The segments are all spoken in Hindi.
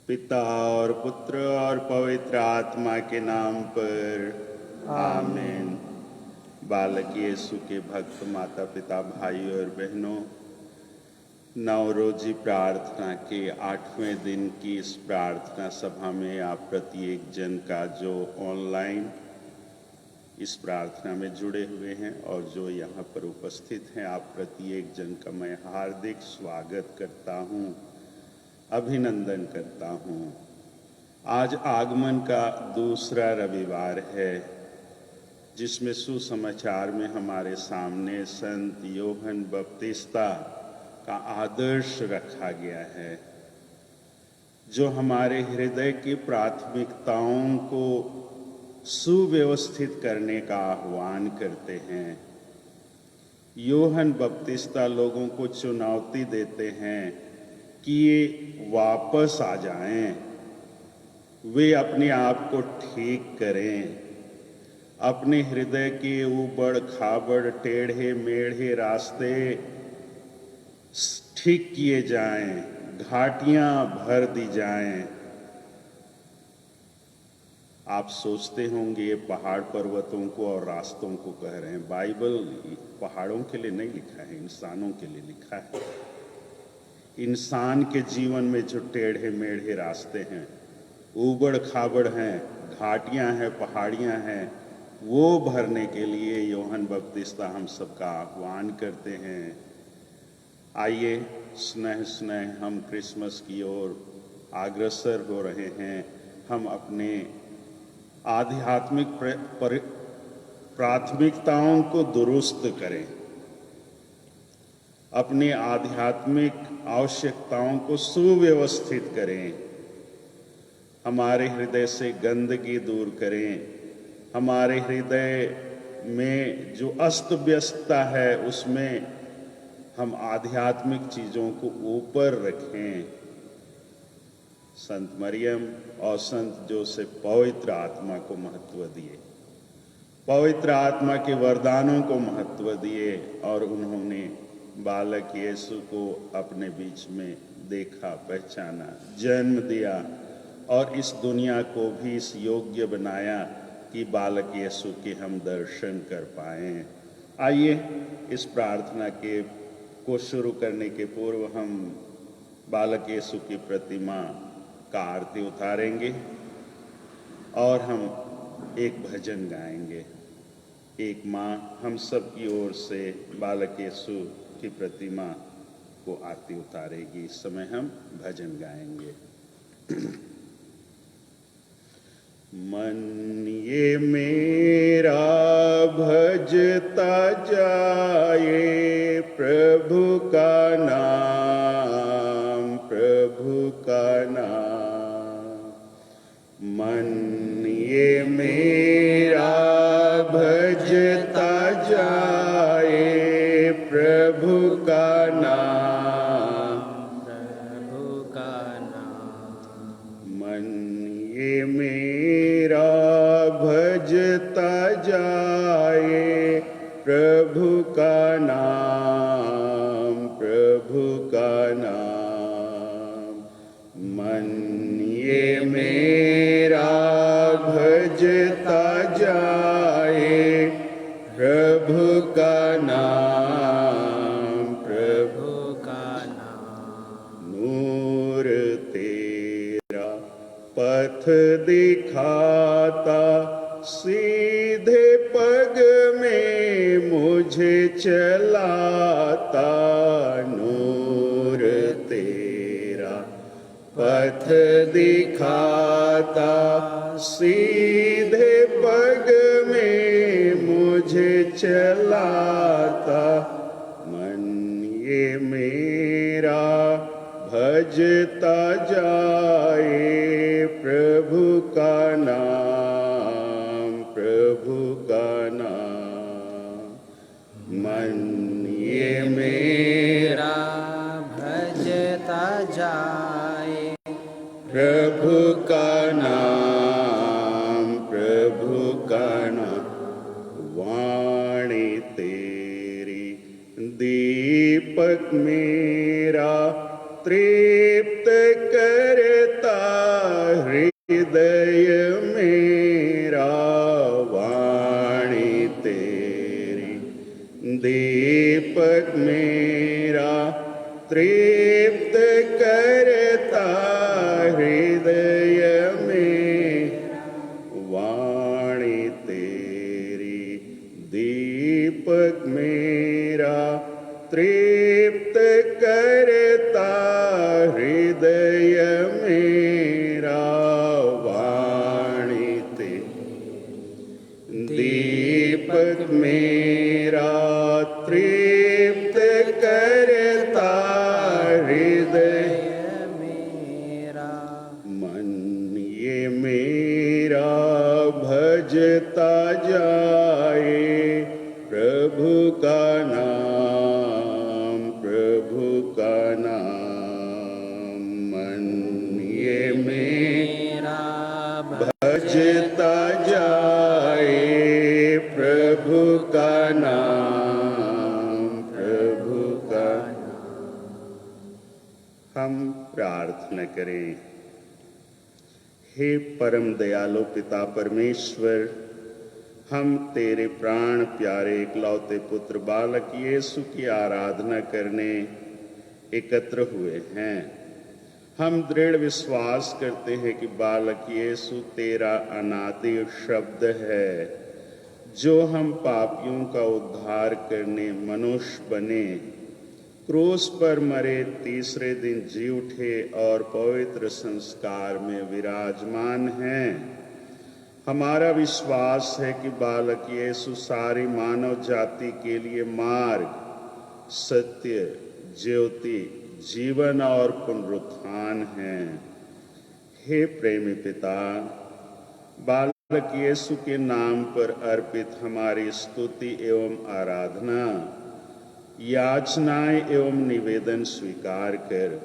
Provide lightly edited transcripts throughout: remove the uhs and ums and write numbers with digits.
पिता और पुत्र और पवित्र आत्मा के नाम पर आमीन। बालक यीशु के भक्त माता पिता भाई और बहनों, नवरोजी प्रार्थना के 8वें दिन की इस प्रार्थना सभा में आप प्रत्येक जन का जो ऑनलाइन इस प्रार्थना में जुड़े हुए हैं और जो यहाँ पर उपस्थित हैं, आप प्रत्येक जन का मैं हार्दिक स्वागत करता हूँ, अभिनंदन करता हूँ। आज आगमन का दूसरा रविवार है, जिसमें सुसमाचार में हमारे सामने संत यूहन्ना बपतिस्ता का आदर्श रखा गया है, जो हमारे हृदय की प्राथमिकताओं को सुव्यवस्थित करने का आह्वान करते हैं। यूहन्ना बपतिस्ता लोगों को चुनौती देते हैं कि ये वापस आ जाएं, वे अपने आप को ठीक करें, अपने हृदय के ऊबड़ खाबड़ टेढ़े मेढ़े रास्ते ठीक किए जाएं, घाटियां भर दी जाएं। आप सोचते होंगे ये पहाड़ पर्वतों को और रास्तों को कह रहे हैं। बाइबल पहाड़ों के लिए नहीं लिखा है, इंसानों के लिए लिखा है। इंसान के जीवन में जो टेढ़े मेढ़े रास्ते हैं, ऊबड़ खाबड़ हैं, घाटियां हैं, पहाड़ियां हैं, वो भरने के लिए यूहन्ना बपतिस्ता हम सबका आह्वान करते हैं। आइए स्नेह स्नेह हम क्रिसमस की ओर अग्रसर हो रहे हैं। हम अपने आध्यात्मिक प्राथमिकताओं को दुरुस्त करें, अपने आध्यात्मिक आवश्यकताओं को सुव्यवस्थित करें, हमारे हृदय से गंदगी दूर करें, हमारे हृदय में जो अस्त व्यस्तता है उसमें हम आध्यात्मिक चीज़ों को ऊपर रखें। संत मरियम और संत जोसेफ पवित्र आत्मा को महत्व दिए, पवित्र आत्मा के वरदानों को महत्व दिए और उन्होंने बालक यीशु को अपने बीच में देखा, पहचाना, जन्म दिया और इस दुनिया को भी इस योग्य बनाया कि बालक यीशु के हम दर्शन कर पाएं। आइए इस प्रार्थना को शुरू करने के पूर्व हम बालक यीशु की प्रतिमा का आरती उतारेंगे और हम एक भजन गाएंगे। एक माँ हम सब की ओर से बालक यीशु की प्रतिमा को आरती उतारेगी। इस समय हम भजन गाएंगे। मन ये मेरा भजता जाए प्रभु का नाम, प्रभु का नाम। मन ये मेरा भजता जाए प्रभु का नाम, प्रभु का नाम। मन ये मेरा भजता जाए प्रभु का नाम, प्रभु का नाम। मन ये मेरा भजता जाए प्रभु का नाम, प्रभु का नाम। नूर तेरा पथ दिखाता, सीधे पग में मुझे चलाता। नूर तेरा पथ दिखाता, सीधे पग में मुझे चलाता। मन ये मेरा भजता जाए प्रभु का नाम, प्रभु का नाम। मन ये मेरा भजता जाए प्रभु का नाम, प्रभु का नाम। वाणी तेरी दीपक मेरा तृप्त करता दीपक मेरा तृप्त करता हृदय में, वाणी तेरी दीपक मेरा तृप्त करता हृदय मेरा, वाणी तेरी दीपक मेरा तृप्त करता हृदय मेरा। मन ये मेरा भजता जाए प्रभु का नाम, प्रभु का नाम। मन ये मेरा भजता जाए प्रभु का नाम, प्रभु का नाम। हम प्रार्थना करें। हे परम दयालु पिता परमेश्वर, हम तेरे प्राण प्यारे इकलौते पुत्र बालक यीशु की आराधना करने एकत्र हुए हैं। हम दृढ़ विश्वास करते हैं कि बालक यीशु तेरा अनादि शब्द है, जो हम पापियों का उद्धार करने मनुष्य बने, क्रूस पर मरे, तीसरे दिन जी उठे और पवित्र संस्कार में विराजमान हैं। हमारा विश्वास है कि बालक यीशु सारी मानव जाति के लिए मार्ग, सत्य, ज्योति, जीवन और पुनरुत्थान है। हे प्रेमी पिता, बालक यीशु के नाम पर अर्पित हमारी स्तुति एवं आराधना, याचनाएं एवं निवेदन स्वीकार कर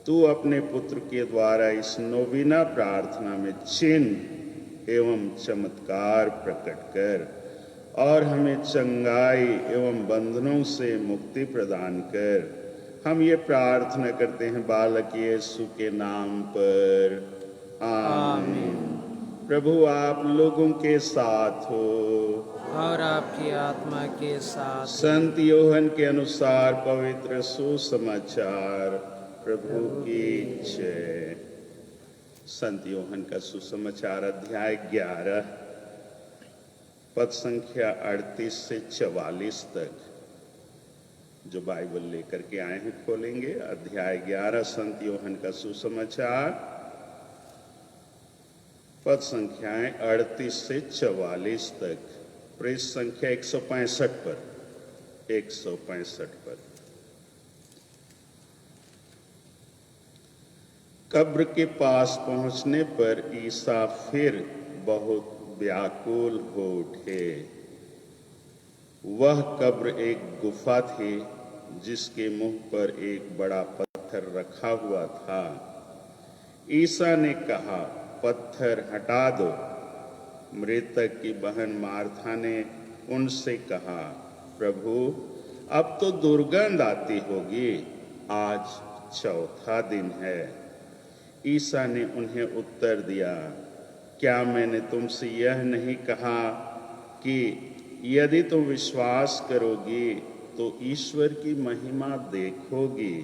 तू अपने पुत्र के द्वारा इस नोविना प्रार्थना में चिन्ह एवं चमत्कार प्रकट कर और हमें चंगाई एवं बंधनों से मुक्ति प्रदान कर। हम ये प्रार्थना करते हैं बालक यीशु के नाम पर, आमीन। प्रभु आप लोगों के साथ हो और आपकी आत्मा के साथ। संत योहन के अनुसार पवित्र सुसमाचार। प्रभु की जय। संत योहन का सुसमाचार अध्याय 11 पद संख्या 38 से 44 तक। जो बाइबल लेकर के आए हैं खोलेंगे। अध्याय 11 संत योहन का सुसमाचार, पद संख्याएं 38 से 44 तक। पृष्ठ संख्या 165 पर, 165 पर। कब्र के पास पहुंचने पर ईसा फिर बहुत व्याकुल हो उठे। वह कब्र एक गुफा थी जिसके मुंह पर एक बड़ा पत्थर रखा हुआ था। ईसा ने कहा, पत्थर हटा दो। मृतक की बहन मार्था ने उनसे कहा, प्रभु अब तो दुर्गंध आती होगी, आज चौथा दिन है। ईसा ने उन्हें उत्तर दिया, क्या मैंने तुमसे यह नहीं कहा कि यदि तुम विश्वास करोगी तो ईश्वर की महिमा देखोगी।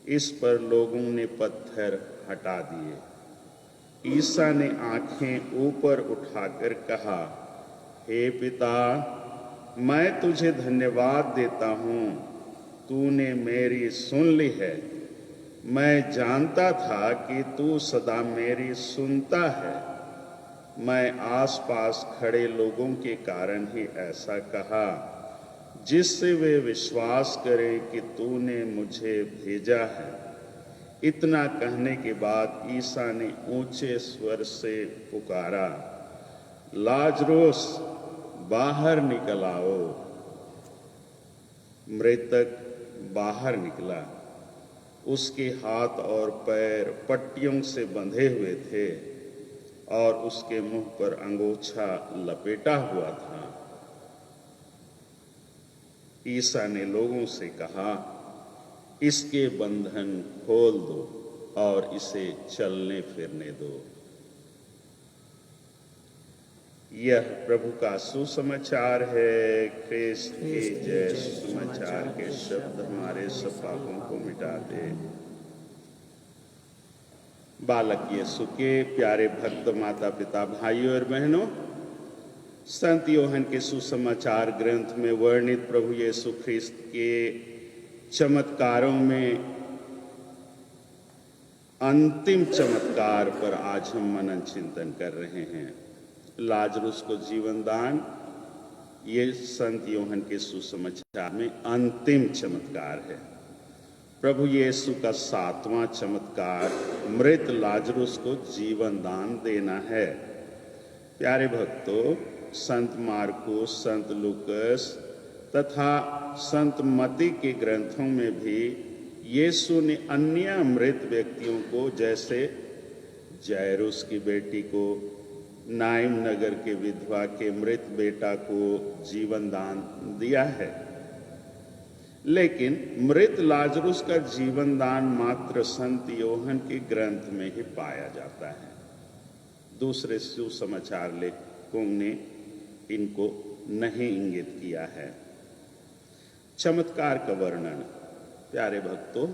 इस पर लोगों ने पत्थर हटा दिए। ईसा ने आंखें ऊपर उठाकर कहा, हे पिता, मैं तुझे धन्यवाद देता हूँ, तूने मेरी सुन ली है। मैं जानता था कि तू सदा मेरी सुनता है। मैं आसपास खड़े लोगों के कारण ही ऐसा कहा, जिससे वे विश्वास करें कि तूने मुझे भेजा है। इतना कहने के बाद ईसा ने ऊंचे स्वर से पुकारा, लाजरोस बाहर निकल आओ। मृतक बाहर निकला। उसके हाथ और पैर पट्टियों से बंधे हुए थे और उसके मुंह पर अंगोछा लपेटा हुआ था। ईसा ने लोगों से कहा, इसके बंधन खोल दो और इसे चलने फिरने दो। यह प्रभु का सुसमाचार है। ख्रिस्त के जय सुसमाचार के शब्द हमारे सब पापों को मिटा दे। बालक यीशु के प्यारे भक्त माता पिता भाइयों और बहनों, संत यूहन्ना के सुसमाचार ग्रंथ में वर्णित प्रभु यीशु ख्रिस्त के चमत्कारों में अंतिम चमत्कार पर आज हम मनन चिंतन कर रहे हैं। लाजरुस को जीवन दान, ये संत यूहन्ना के सुसमाचार में अंतिम चमत्कार है। प्रभु यीशु का 7वां चमत्कार मृत लाजरुस को जीवन दान देना है। प्यारे भक्तों, संत मार्कुस, संत लूकस तथा संत मत्ती के ग्रंथों में भी यीशु ने अन्य मृत व्यक्तियों को, जैसे जायरुस की बेटी को, नाइम नगर के विधवा के मृत बेटा को जीवन दान दिया है। लेकिन मृत लाजरुस का जीवन दान मात्र संत यूहन्ना के ग्रंथ में ही पाया जाता है। दूसरे सुसमाचार लेखकों ने इनको नहीं इंगित किया है। चमत्कार का वर्णन। प्यारे भक्तों,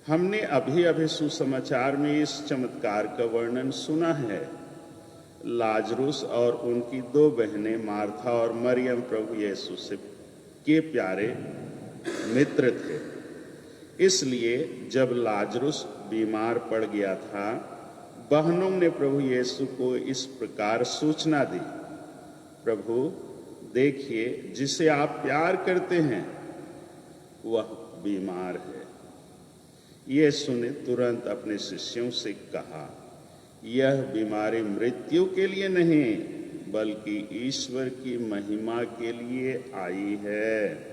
हमने अभी अभी सुसमाचार में इस चमत्कार का वर्णन सुना है। लाजरुस और उनकी 2 बहनें मार्था और मरियम प्रभु यीशु से के प्यारे मित्र थे। इसलिए जब लाजरुस बीमार पड़ गया था, बहनों ने प्रभु यीशु को इस प्रकार सूचना दी, प्रभु देखिए, जिसे आप प्यार करते हैं वह बीमार है। यीशु ने तुरंत अपने शिष्यों से कहा, यह बीमारी मृत्यु के लिए नहीं बल्कि ईश्वर की महिमा के लिए आई है।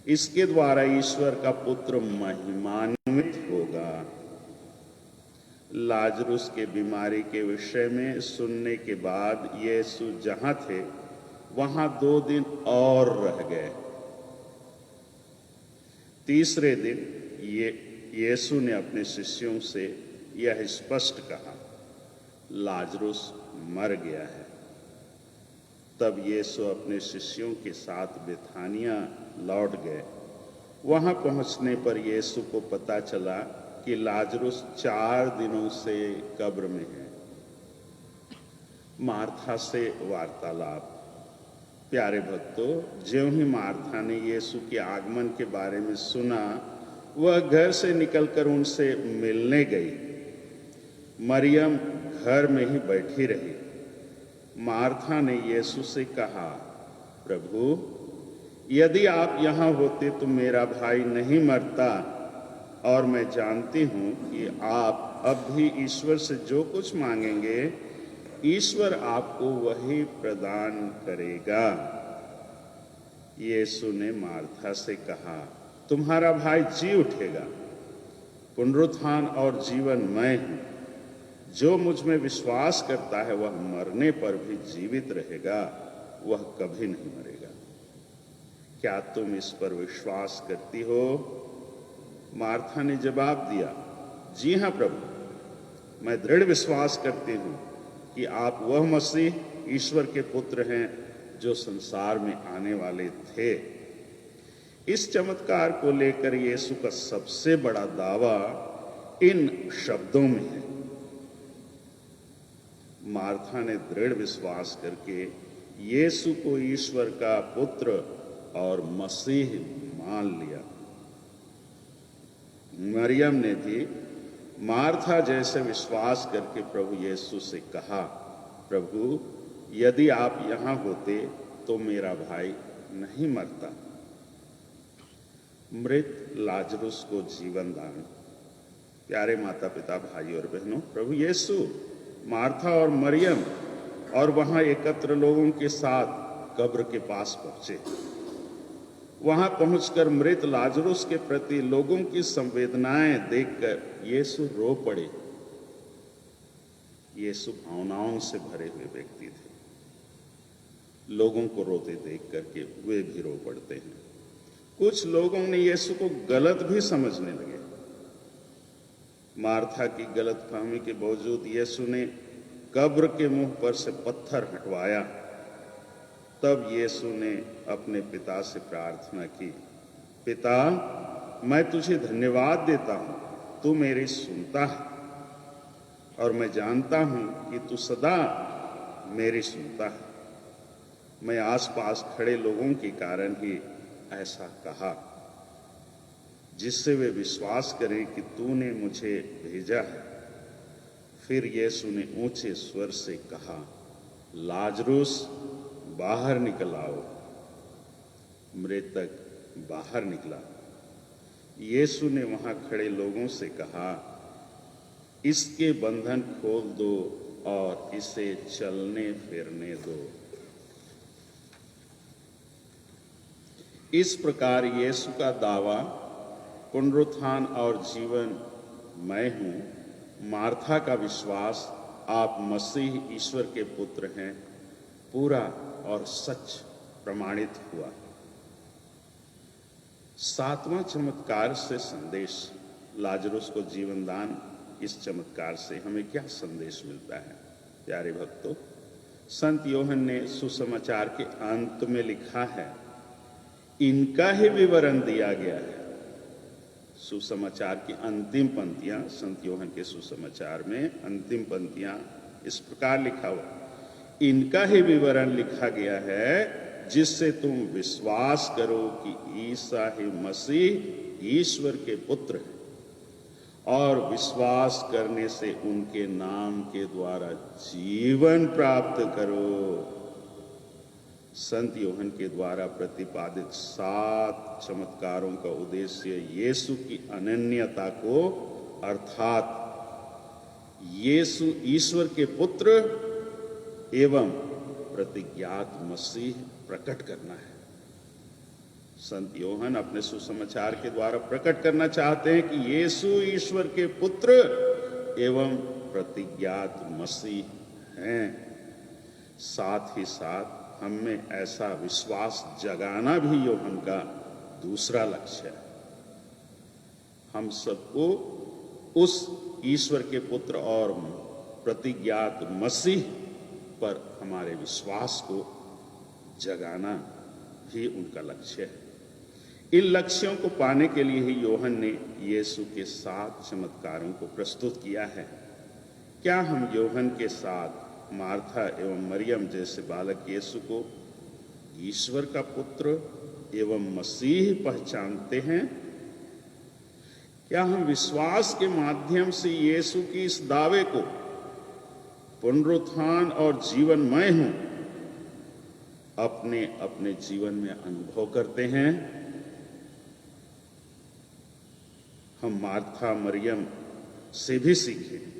इसके द्वारा ईश्वर का पुत्र महिमान्वित होगा। लाजरुस के बीमारी के विषय में सुनने के बाद यीशु जहां थे वहां 2 दिन और रह गए। तीसरे दिन यीशु ने अपने शिष्यों से यह स्पष्ट कहा, लाजरुस मर गया है। तब यीशु अपने शिष्यों के साथ बेथानिया लौट गए। वहां पहुंचने पर यीशु को पता चला कि लाजरुस 4 दिनों से कब्र में है। मार्था से वार्तालाप। प्यारे भक्तों, ज्यों ही मार्था ने यीशु के आगमन के बारे में सुना, वह घर से निकलकर उनसे मिलने गई। मरियम घर में ही बैठी रही। मार्था ने यीशु से कहा, प्रभु, यदि आप यहाँ होते तो मेरा भाई नहीं मरता, और मैं जानती हूँ कि आप अब भी ईश्वर से जो कुछ मांगेंगे ईश्वर आपको वही प्रदान करेगा। यीशु ने मार्था से कहा, तुम्हारा भाई जी उठेगा। पुनरुत्थान और जीवन मैं हूँ। जो मुझ में विश्वास करता है वह मरने पर भी जीवित रहेगा, वह कभी नहीं मरेगा। क्या तुम इस पर विश्वास करती हो? मार्था ने जवाब दिया, जी हाँ प्रभु, मैं दृढ़ विश्वास करती हूँ कि आप वह मसीह ईश्वर के पुत्र हैं जो संसार में आने वाले थे। इस चमत्कार को लेकर यीशु का सबसे बड़ा दावा इन शब्दों में है। मार्था ने दृढ़ विश्वास करके यीशु को ईश्वर का पुत्र और मसीह मान लिया। मरियम ने भी मार्था जैसे विश्वास करके प्रभु यीशु से कहा, प्रभु, यदि आप यहाँ होते तो मेरा भाई नहीं मरता। मृत लाजरुस को जीवन दान। प्यारे माता पिता भाई और बहनों, प्रभु यीशु मार्था और मरियम और वहां एकत्र लोगों के साथ कब्र के पास पहुंचे। वहां पहुंचकर मृत लाजरुस के प्रति लोगों की संवेदनाएं देखकर यीशु रो पड़े। यीशु भावनाओं से भरे हुए व्यक्ति थे। लोगों को रोते देख करके वे भी रो पड़ते हैं। कुछ लोगों ने यीशु को गलत भी समझने लगे। मार्था की गलतफहमी के बावजूद यीशु ने कब्र के मुंह पर से पत्थर हटवाया, तब यीशु ने अपने पिता से प्रार्थना की, पिता, मैं तुझे धन्यवाद देता हूं, तू मेरी सुनता है और मैं जानता हूं कि तू सदा मेरी सुनता है। मैं आसपास खड़े लोगों के कारण ही ऐसा कहा, जिससे वे विश्वास करें कि तूने मुझे भेजा है। फिर यीशु ने ऊंचे स्वर से कहा, लाजरुस बाहर निकल आओ। मृतक बाहर निकला। यीशु ने वहां खड़े लोगों से कहा, इसके बंधन खोल दो और इसे चलने फिरने दो। इस प्रकार यीशु का दावा, पुनरुत्थान और जीवन मैं हूं, मार्था का विश्वास आप मसीह ईश्वर के पुत्र हैं, पूरा और सच प्रमाणित हुआ। सातवां चमत्कार से संदेश, लाजरुस को जीवन दान। इस चमत्कार से हमें क्या संदेश मिलता है? प्यारे भक्तों, संत योहन ने सुसमाचार के अंत में लिखा है, इनका ही विवरण दिया गया है। सुसमाचार की अंतिम पंक्तियां, संत योहन के सुसमाचार में अंतिम पंक्तियां इस प्रकार लिखा हुआ, इनका ही विवरण लिखा गया है, जिससे तुम विश्वास करो कि ईसा ही मसीह ईश्वर के पुत्र हैं, और विश्वास करने से उनके नाम के द्वारा जीवन प्राप्त करो। संत योहन के द्वारा प्रतिपादित 7 चमत्कारों का उद्देश्य यीशु की अनन्यता को, अर्थात यीशु ईश्वर के पुत्र एवं प्रतिज्ञात मसीह प्रकट करना है। संत योहन अपने सुसमाचार के द्वारा प्रकट करना चाहते हैं कि यीशु ईश्वर के पुत्र एवं प्रतिज्ञात मसीह हैं। साथ ही साथ हम में ऐसा विश्वास जगाना भी योहन का दूसरा लक्ष्य है। हम सबको उस ईश्वर के पुत्र और प्रतिज्ञात मसीह पर हमारे विश्वास को जगाना भी उनका लक्ष्य है। इन लक्ष्यों को पाने के लिए ही योहन ने यीशु के 7 चमत्कारों को प्रस्तुत किया है। क्या हम योहन के साथ मार्था एवं मरियम जैसे बालक यीशु को ईश्वर का पुत्र एवं मसीह पहचानते हैं? क्या हम विश्वास के माध्यम से यीशु की इस दावे को, पुनरुत्थान और जीवन मैं हूं, अपने अपने जीवन में अनुभव करते हैं? हम मार्था मरियम से भी सीखें।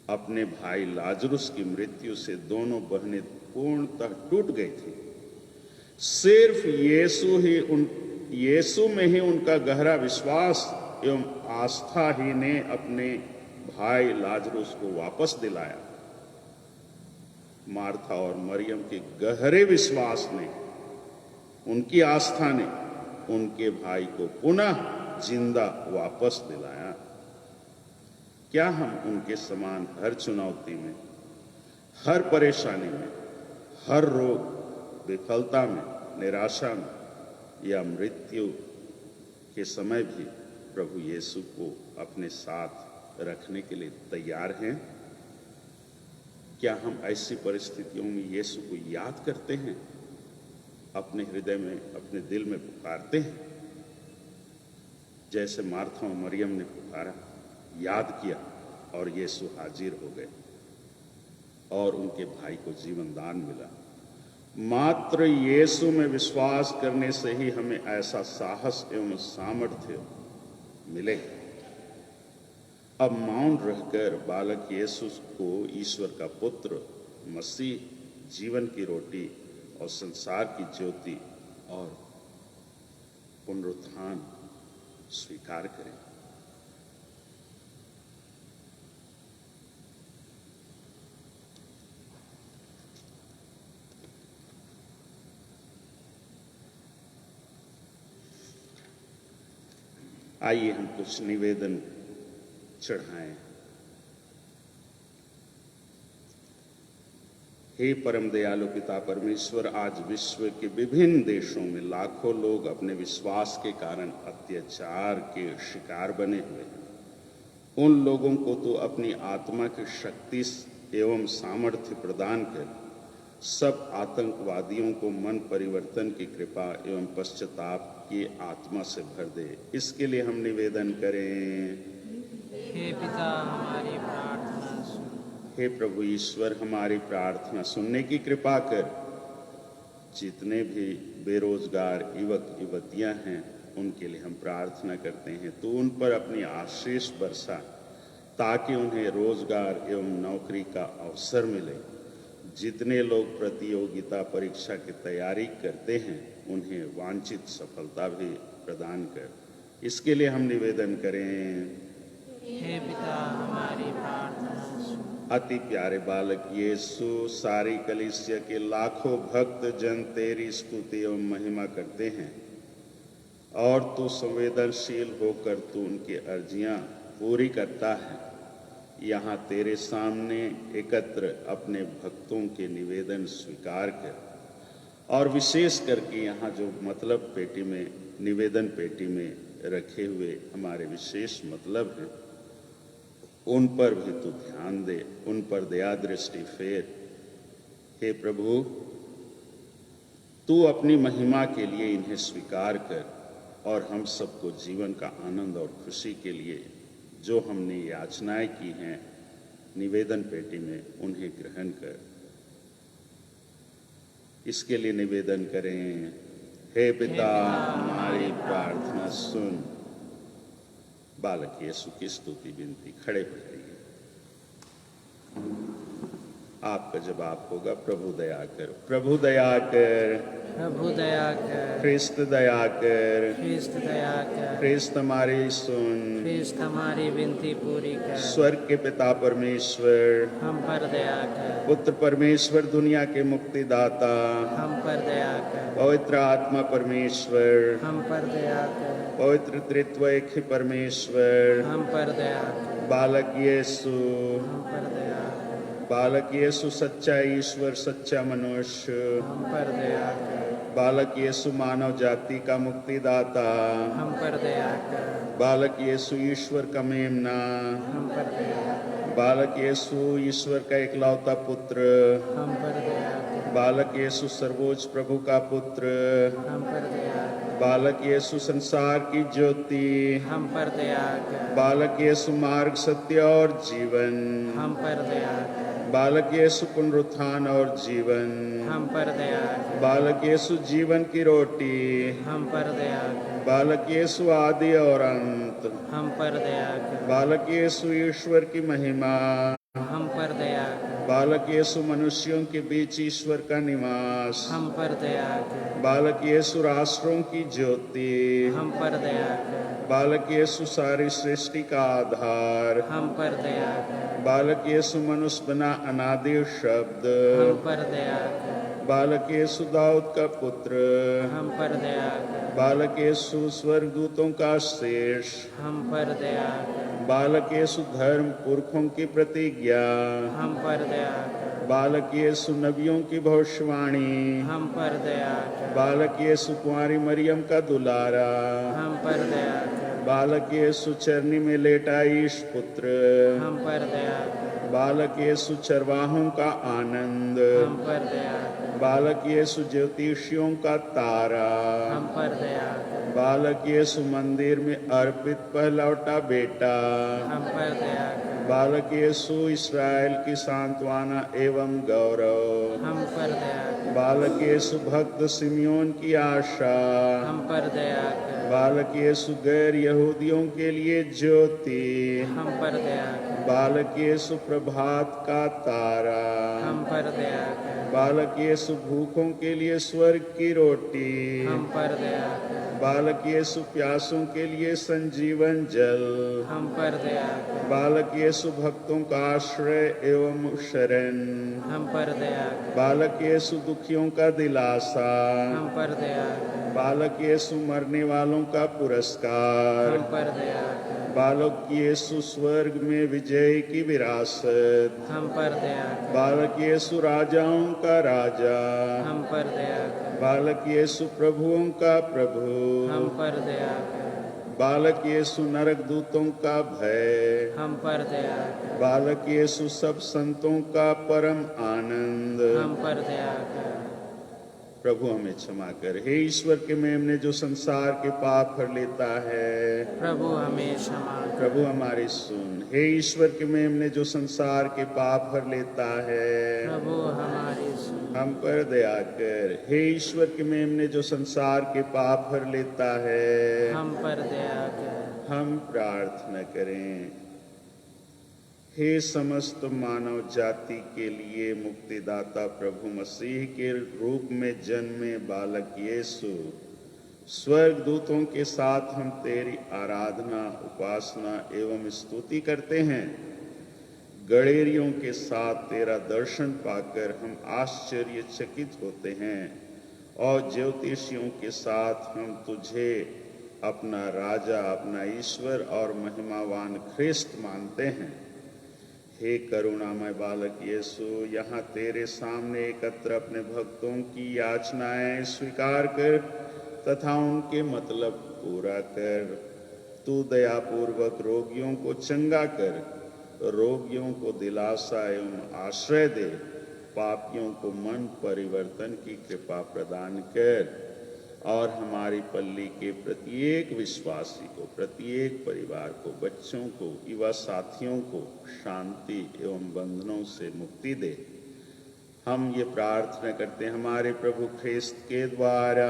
अपने भाई लाजरुस की मृत्यु से दोनों बहनें पूर्णतः टूट गई थी। सिर्फ यीशु में ही उनका गहरा विश्वास एवं आस्था ही ने अपने भाई लाजरुस को वापस दिलाया। मार्था और मरियम के गहरे विश्वास ने, उनकी आस्था ने उनके भाई को पुनः जिंदा वापस दिलाया। क्या हम उनके समान हर चुनौती में, हर परेशानी में, हर रोग, विफलता में, निराशा में या मृत्यु के समय भी प्रभु यीशु को अपने साथ रखने के लिए तैयार हैं? क्या हम ऐसी परिस्थितियों में यीशु को याद करते हैं, अपने हृदय में, अपने दिल में पुकारते हैं, जैसे मार्था और मरियम ने पुकारा, याद किया और यीशु हाजिर हो गए और उनके भाई को जीवन दान मिला? मात्र यीशु में विश्वास करने से ही हमें ऐसा साहस एवं सामर्थ्य मिले। अब मौन रहकर बालक यीशु को ईश्वर का पुत्र, मसीह, जीवन की रोटी और संसार की ज्योति और पुनरुत्थान स्वीकार करें। आइए हम कुछ निवेदन चढ़ाएं। हे परम दयालु पिता परमेश्वर, आज विश्व के विभिन्न देशों में लाखों लोग अपने विश्वास के कारण अत्याचार के शिकार बने हुए हैं। उन लोगों को तो अपनी आत्मा की शक्ति एवं सामर्थ्य प्रदान कर सब आतंकवादियों को मन परिवर्तन की कृपा एवं पश्चाताप की आत्मा से भर दे। इसके लिए हम निवेदन करें। हे पिता हमारी प्रार्थना सुन। हे प्रभु ईश्वर, हमारी प्रार्थना सुनने की कृपा कर। जितने भी बेरोजगार युवक युवतियां हैं उनके लिए हम प्रार्थना करते हैं, तो उन पर अपनी आशीष बरसा ताकि उन्हें रोजगार एवं नौकरी का अवसर मिले। जितने लोग प्रतियोगिता परीक्षा की तैयारी करते हैं उन्हें वांछित सफलता भी प्रदान कर। इसके लिए हम निवेदन करें। हे पिता हमारी प्रार्थना सुन। अति प्यारे बालक यीशु, सारी कलीसिया के लाखों भक्त जन तेरी स्तुति एवं महिमा करते हैं और तू संवेदनशील होकर तू उनकी अर्जियां पूरी करता है। यहाँ तेरे सामने एकत्र अपने भक्तों के निवेदन स्वीकार कर और विशेष करके यहाँ जो मतलब पेटी में, निवेदन पेटी में रखे हुए हमारे विशेष मतलब हैं उन पर भी तू ध्यान दे, उन पर दया दृष्टि फेर। हे प्रभु, तू अपनी महिमा के लिए इन्हें स्वीकार कर और हम सबको जीवन का आनंद और खुशी के लिए जो हमने याचनाएं की हैं निवेदन पेटी में उन्हें ग्रहण कर। इसके लिए निवेदन करें। हे पिता हमारी प्रार्थना सुन। बालक यीशु की स्तुति विनती, खड़े हो जाइए। आपका जवाब होगा, प्रभु दया कर, प्रभु दया कर, प्रभु दया कर, ख्रिस्त दया कर, ख्रिस्त दया कर, ख्रिस्त हमारी सुन। ख्रिस्त हमारी विनती पूरी कर। स्वर्ग के पिता परमेश्वर, हम पर दया कर, पुत्र परमेश्वर दुनिया के मुक्तिदाता, हम पर दया कर, पवित्र आत्मा परमेश्वर, हम पर दया कर, पवित्र त्रित्व एक ही परमेश्वर, हम पर दया कर, बालक यीशु, हम पर दया कर, बालक यीशु सच्चा ईश्वर सच्चा मनुष्य, हम पर दया कर, बालक यीशु मानव जाति का मुक्तिदाता, हम पर दया कर, बालक यीशु ईश्वर का मेमना, हम पर दया कर, बालक यीशु ईश्वर का इकलौता पुत्र, हम पर दया कर, बालक यीशु सर्वोच्च प्रभु का पुत्र, हम पर दया कर, बालक यीशु संसार की ज्योति, हम पर दया कर, बालक यीशु मार्ग सत्य और जीवन, हम पर दया कर, बालक यीशु पुनरुत्थान और जीवन, हम पर दया कर, बालक यीशु जीवन की रोटी, हम पर दया कर, बालक यीशु आदि और अंत, हम पर दया कर, बालक यीशु ईश्वर की महिमा, हम पर दया कर, बालक यीशु मनुष्यों के बीच ईश्वर का निवास, हम पर दया कर, बालक यीशु राष्ट्रों की ज्योति, हम पर दया कर, बालक यीशु सारी सृष्टि का आधार, हम पर दया कर, बालक यीशु मनुष्य बना अनादि शब्द, हम पर दया कर, बालक यीशु दाऊद का पुत्र, हम पर दया कर, बालक यीशु स्वर्गदूतों का शेष, हम पर दया कर, बालक यीशु धर्म पुरखों की प्रतिज्ञा, हम पर दया कर, बालक यीशु नबियों की भविष्यवाणी, हम पर दया कर, बालक यीशु कुंवारी मरियम का दुलारा, हम पर दया कर, बालक यीशु चरनी में लेटा ईश पुत्र, हम पर दया कर, बालक यीशु चरवाहों का आनंद, हम पर दया कर, बालक यीशु ज्योतिषियों का तारा, हम पर दया कर, बालक यीशु मंदिर में अर्पित पहलौटा बेटा, हम पर दया कर, बालक यीशु इस्राएल की सांत्वना एवं गौरव, हम पर दया कर, बालक यीशु भक्त सिमियोन की आशा, हम पर दया कर, बालक यीशु गैर यहूदियों के लिए ज्योति, हम पर दया कर, बालक यीशु प्रभात का तारा, हम पर दया कर, बालक यीशु भूखों के लिए स्वर्ग की रोटी, हम पर दया कर, बालक यीशु प्यासों के लिए संजीवन जल, हम पर दया कर, बालक यीशु भक्तों का आश्रय एवं शरण, हम पर दया कर, बालक यीशु दुखियों का दिलासा, हम पर दया कर, बालक यीशु मरने वालों दाताओं का पुरस्कार, हम पर दया कर। बालक यीशु स्वर्ग में विजय की विरासत, हम पर दया कर। बालक यीशु राजाओं का राजा, हम पर दया कर। बालक यीशु प्रभुओं का प्रभु, हम पर दया कर। बालक यीशु नरक दूतों का भय, हम पर दया कर। बालक यीशु सब संतों का परम आनंद। हम पर दया कर। प्रभु हमें क्षमा कर। हे ईश्वर के मेमने जो संसार के पाप हर लेता है, प्रभु हमें क्षमा कर। प्रभु हमारी सुन। हे ईश्वर के मेमने जो संसार के पाप हर लेता है, प्रभु हमारी सुन। हम पर दया कर। हे ईश्वर के मेमने जो संसार के पाप हर लेता है, हम पर दया कर। हम प्रार्थना करें। हे समस्त मानव जाति के लिए मुक्तिदाता प्रभु मसीह के रूप में जन्मे बालक यीशु, स्वर्ग दूतों के साथ हम तेरी आराधना, उपासना एवं स्तुति करते हैं। गड़ेरियों के साथ तेरा दर्शन पाकर हम आश्चर्यचकित होते हैं और ज्योतिषियों के साथ हम तुझे अपना राजा, अपना ईश्वर और महिमावान ख्रिस्त मानते हैं। हे करुणामय बालक यीशु, यहाँ तेरे सामने एकत्र अपने भक्तों की याचनाएं स्वीकार कर तथा उनके मतलब पूरा कर। तू दयापूर्वक रोगियों को चंगा कर, रोगियों को दिलासा एवं आश्रय दे, पापियों को मन परिवर्तन की कृपा प्रदान कर और हमारी पल्ली के प्रत्येक विश्वासी को, प्रत्येक परिवार को, बच्चों को, युवा साथियों को शांति एवं बंधनों से मुक्ति दे। हम ये प्रार्थना करते हैं हमारे प्रभु ख्रिस्त के द्वारा।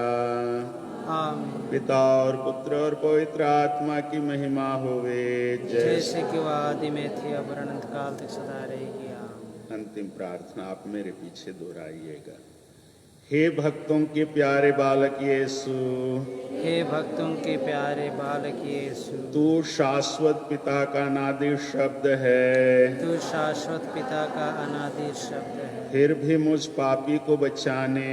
आमीन। पिता और पुत्र और पवित्र आत्मा की महिमा होवे, जैसे कि वह आदि में थी, अब अनंत काल तक सदा रहेगी। आमीन। अंतिम प्रार्थना आप मेरे पीछे दोहराइएगा। हे भक्तों के प्यारे बालक यीशु, हे भक्तों के प्यारे बालक यीशु, तू शाश्वत पिता का अनादि शब्द है, तू शाश्वत पिता का अनादि शब्द है। फिर भी मुझ पापी को बचाने,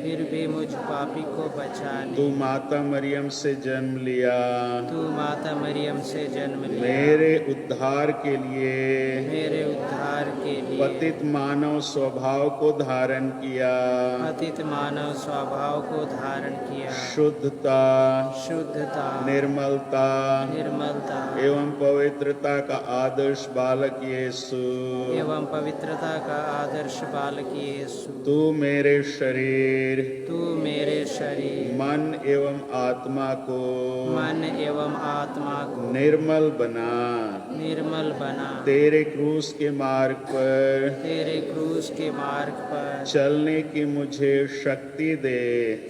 फिर भी मुझ पापी को बचाने तू माता मरियम से जन्म लिया। तू माता मरियम से जन्म लिया। मेरे उद्धार के लिए, मेरे उद्धार के लिए पतित मानव स्वभाव को धारण किया। पतित मानव स्वभाव को धारण किया। शुद्धता, शुद्धता, निर्मलता निर्मलता एवं पवित्रता का आदर्श बालक यीशु, एवं पवित्रता का आदर्श बालक यीशु, तू मेरे शरीर, तू मेरे शरीर, मन एवं आत्मा को, मन एवं आत्मा को निर्मल बना। निर्मल बना। तेरे क्रूस के मार्ग पर, तेरे क्रूस के मार्ग पर चलने की मुझे शक्ति दे।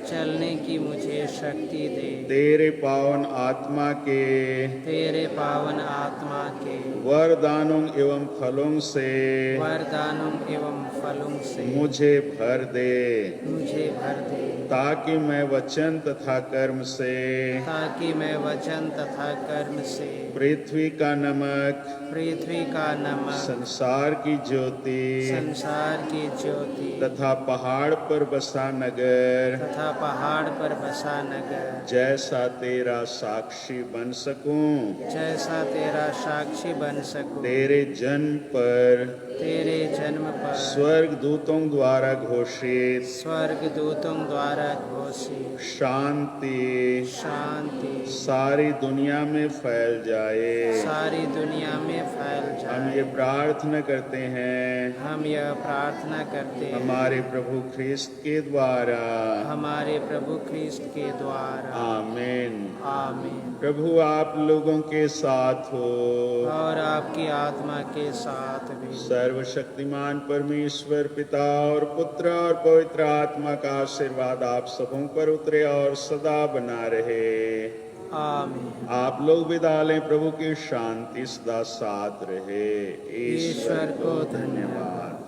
चलने की मुझे शक्ति दे। तेरे पावन आत्मा के, तेरे पावन आत्मा के वरदानों एवं फलों से वरदानों एवं फलों से मुझे भर दे, मुझे भर दे, ताकि मैं वचन तथा कर्म से, ताकि मैं वचन तथा कर्म से पृथ्वी का नमक, पृथ्वी का नमक, संसार की ज्योति संसार की ज्योति तथा पहाड़ पर बसा नगर तथा पहाड़ पर बसा नगर जैसा तेरा साक्षी बन सकूं। जैसा तेरा साक्षी बन सकूं। तेरे जन्म पर तेरे जन्म पर स्वर्ग दूतों द्वारा घोषित स्वर्ग दूतों द्वारा घोषित शांति शांति सारी दुनिया में फैल जाए। सारी दुनिया में फैल हम जाए। ये प्रार्थना करते हैं हम यह प्रार्थना करते हैं हमारे प्रभु ख्रिस्त के द्वारा। हमारे प्रभु ख्रिस्त के द्वारा। आमीन। आमीन। प्रभु आप लोगों के साथ हो और आपकी आत्मा के साथ भी। सर्वशक्तिमान परमेश्वर पिता और पुत्र और पवित्र आत्मा का आशीर्वाद आप सबों पर उतरे और सदा बना रहे। आमीन। आप लोग विदा लें। प्रभु की शांति सदा साथ रहे। ईश्वर को धन्यवाद।